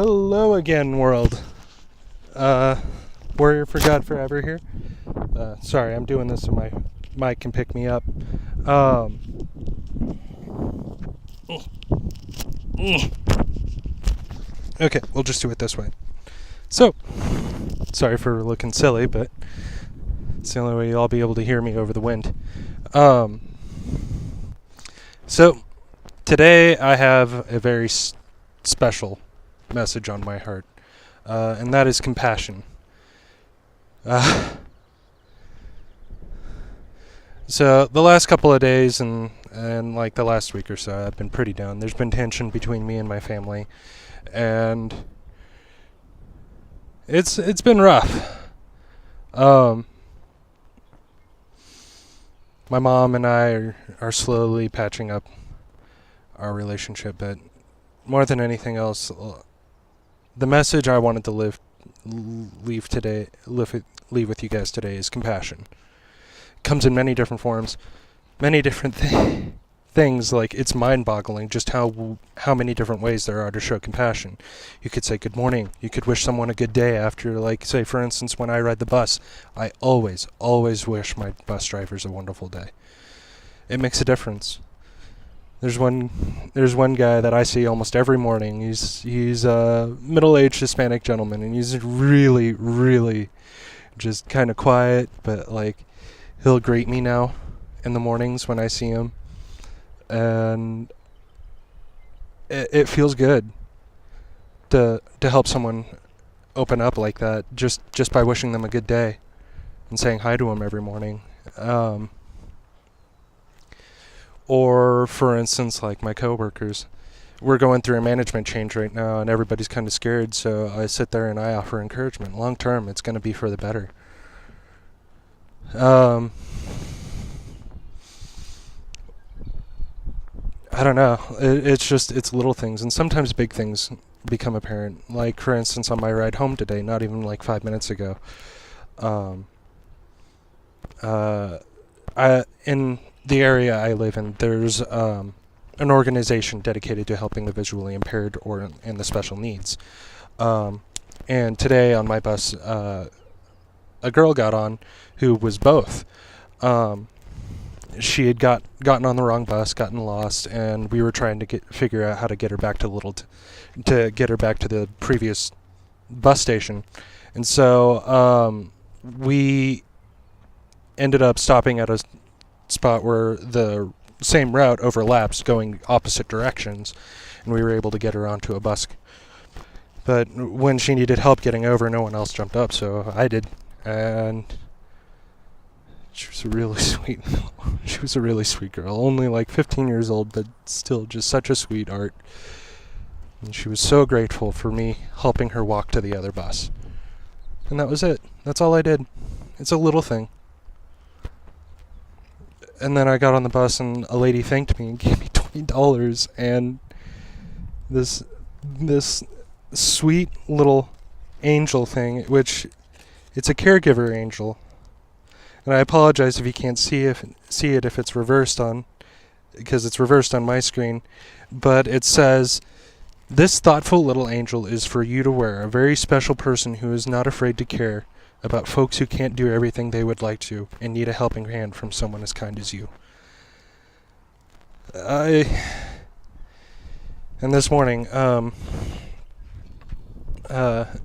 Hello again, world. Warrior for God Forever here. Sorry, I'm doing this so my mic can pick me up. Okay, we'll just do it this way. So, sorry for looking silly, but it's the only way you'll all be able to hear me over the wind. So, today I have a very special message on my heart, and that is compassion. So the last couple of days and like the last week or so, I've been pretty down. There's been tension between me and my family, and it's been rough. My mom and I are slowly patching up our relationship, but more than anything else, the message I wanted to leave with you guys today is compassion. It comes in many different forms, many different things. Like, it's mind-boggling just how many different ways there are to show compassion. You could say good morning. You could wish someone a good day after, like, say, for instance, when I ride the bus, I always wish my bus drivers a wonderful day. It makes a difference. There's one guy that I see almost every morning. He's a middle-aged Hispanic gentleman, and he's really just kind of quiet, but like he'll greet me now in the mornings when I see him, and it feels good to help someone open up like that just by wishing them a good day and saying hi to them every morning. Or, for instance, like my coworkers, we're going through a management change right now, and everybody's kind of scared. So I sit there and I offer encouragement. Long term, it's going to be for the better. I don't know. It's little things, and sometimes big things become apparent. Like, for instance, on my ride home today, not even like 5 minutes ago, in the area I live in, there's an organization dedicated to helping the visually impaired or in the special needs. And today on my bus, a girl got on who was both. She had gotten on the wrong bus, gotten lost, and we were trying to figure out how to get her back to get her back to the previous bus station. And so we ended up stopping at a spot where the same route overlaps, going opposite directions, and we were able to get her onto a bus. But when she needed help getting over, no one else jumped up, so I did. And she was a really sweet girl, only like 15 years old, but still just such a sweetheart. And she was so grateful for me helping her walk to the other bus. And that was it. That's all I did. It's a little thing. And then I got on the bus, and a lady thanked me and gave me $20, and this sweet little angel thing, which it's a caregiver angel. And I apologize if you can't see it if it's reversed because it's reversed on my screen, but it says, "This thoughtful little angel is for you to wear, a very special person who is not afraid to care about folks who can't do everything they would like to and need a helping hand from someone as kind as you." And this morning,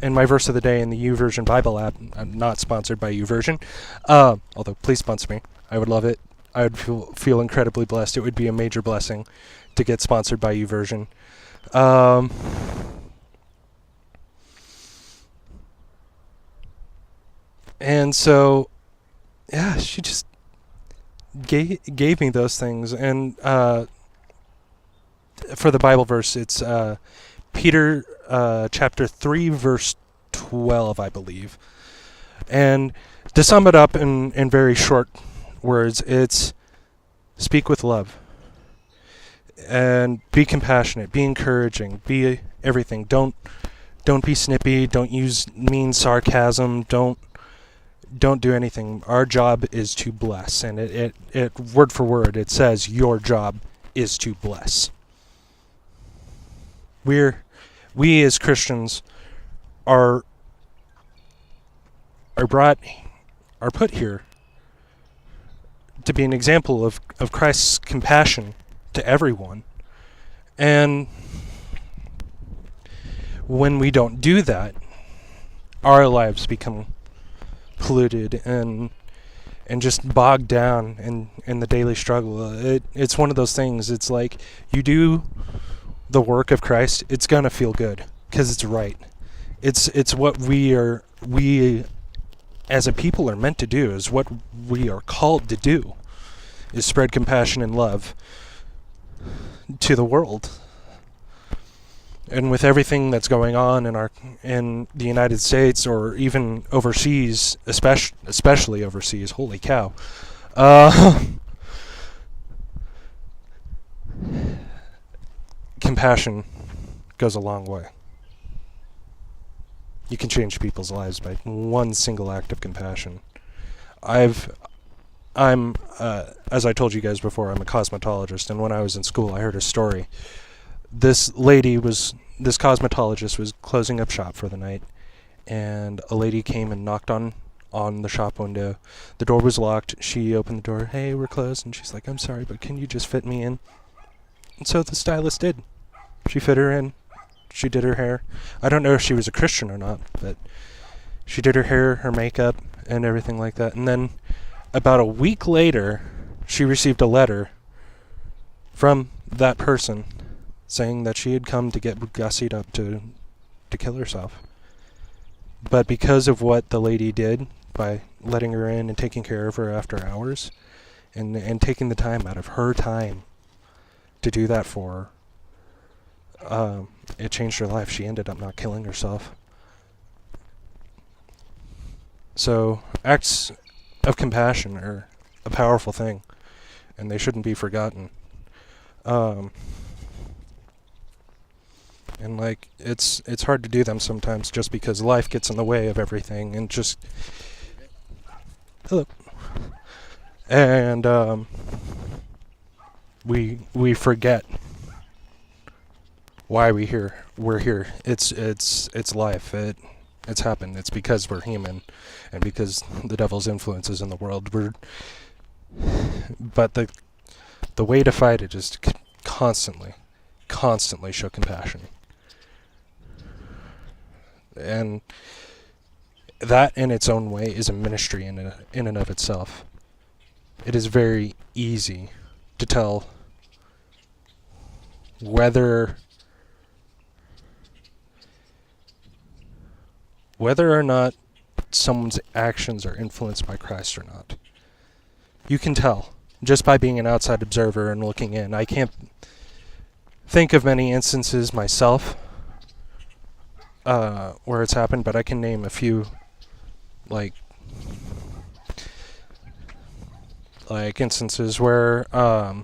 in my verse of the day in the YouVersion Bible app, I'm not sponsored by YouVersion, although please sponsor me. I would love it. I would feel incredibly blessed. It would be a major blessing to get sponsored by YouVersion. And so, yeah, she just gave me those things. And for the Bible verse, it's Peter chapter 3, verse 12, I believe. And to sum it up in very short words, it's speak with love. And be compassionate, be encouraging, be everything. Don't be snippy, don't use mean sarcasm, don't do anything. Our job is to bless, and it word for word it says your job is to bless. We're We as Christians are put here to be an example of Christ's compassion to everyone. And when we don't do that, our lives become polluted and just bogged down in the daily struggle. It's one of those things. It's like you do the work of Christ, it's gonna feel good because it's right. It's what we as a people are meant to do, is what we are called to do, is spread compassion and love to the world. And with everything that's going on in the United States, or even overseas, especially overseas, holy cow, compassion goes a long way. You can change people's lives by one single act of compassion. As I told you guys before, I'm a cosmetologist, and when I was in school, I heard a story. This cosmetologist was closing up shop for the night, and a lady came and knocked on the shop window. The door was locked. She opened the door. "Hey, we're closed." And she's like, "I'm sorry, but can you just fit me in?" And so the stylist did. She fit her in. She did her hair. I don't know if she was a Christian or not, but she did her hair, her makeup, and everything like that. And then about a week later, she received a letter from that person saying that she had come to get gussied up to kill herself. But because of what the lady did by letting her in and taking care of her after hours, and taking the time out of her time to do that for her, it changed her life. She ended up not killing herself. So acts of compassion are a powerful thing, and they shouldn't be forgotten. And like it's hard to do them sometimes, just because life gets in the way of everything, and just hello. And we forget why we're here. It's life. It's happened. It's because we're human, and because the devil's influence is in the world. But the way to fight it is to constantly show compassion. And that in its own way is a ministry in and of itself. It is very easy to tell whether or not someone's actions are influenced by Christ or not. You can tell just by being an outside observer and looking in. I can't think of many instances myself where it's happened, but I can name a few, like instances where I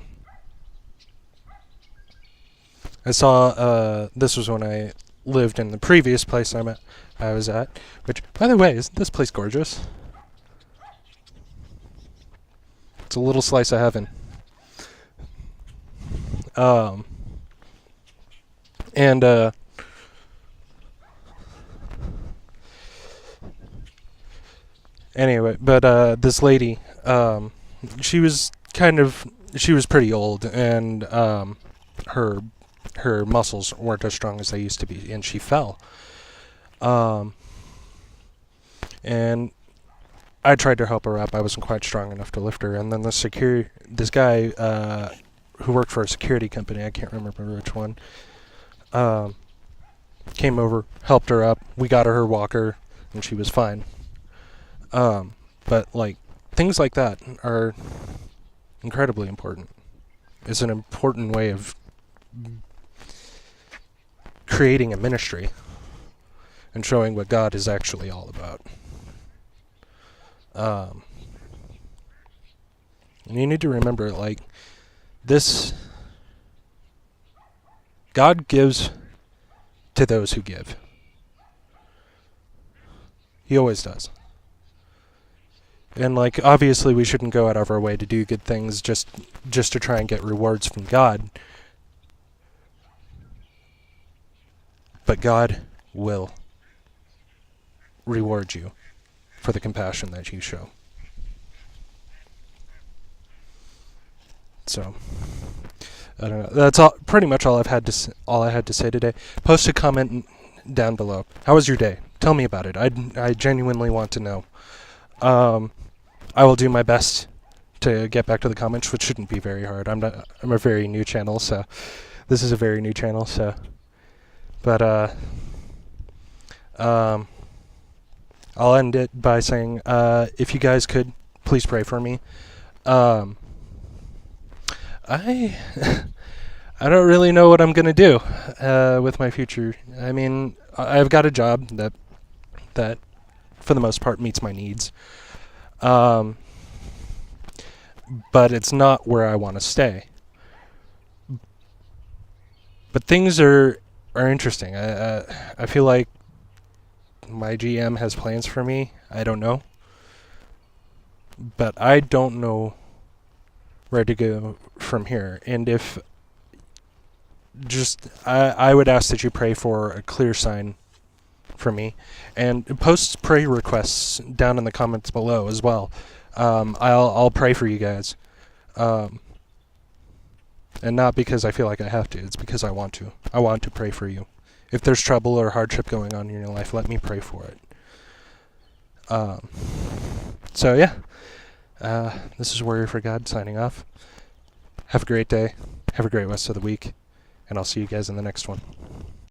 saw, this was when I lived in the previous place I was at, which, by the way, isn't this place gorgeous? It's a little slice of heaven. Anyway, but this lady, she was pretty old, and her muscles weren't as strong as they used to be, and she fell. And I tried to help her up. I wasn't quite strong enough to lift her. And then this guy who worked for a security company, I can't remember which one, came over, helped her up. We got her walker, and she was fine. But like things like that are incredibly important. It's an important way of creating a ministry and showing what God is actually all about. And you need to remember, like, this, God gives to those who give. He always does. And, like, obviously we shouldn't go out of our way to do good things just to try and get rewards from God. but God will reward you for the compassion that you show. So, I don't know. That's pretty much all I had to say today. Post a comment down below. How was your day? Tell me about it. I genuinely want to know. I will do my best to get back to the comments, which shouldn't be very hard. I'm a very new channel, so this is a very new channel. So, but I'll end it by saying, if you guys could please pray for me. I I don't really know what I'm gonna do with my future. I mean, I've got a job that for the most part meets my needs, but it's not where I want to stay. But things are interesting. I feel like my GM has plans for me. I don't know, but I don't know where to go from here. And if I would ask that you pray for a clear sign for me, and post prayer requests down in the comments below as well. I'll pray for you guys, and not because I feel like I have to. It's because I want to. I want to pray for you. If there's trouble or hardship going on in your life, let me pray for it. So yeah, this is Warrior for God signing off. Have a great day. Have a great rest of the week, and I'll see you guys in the next one.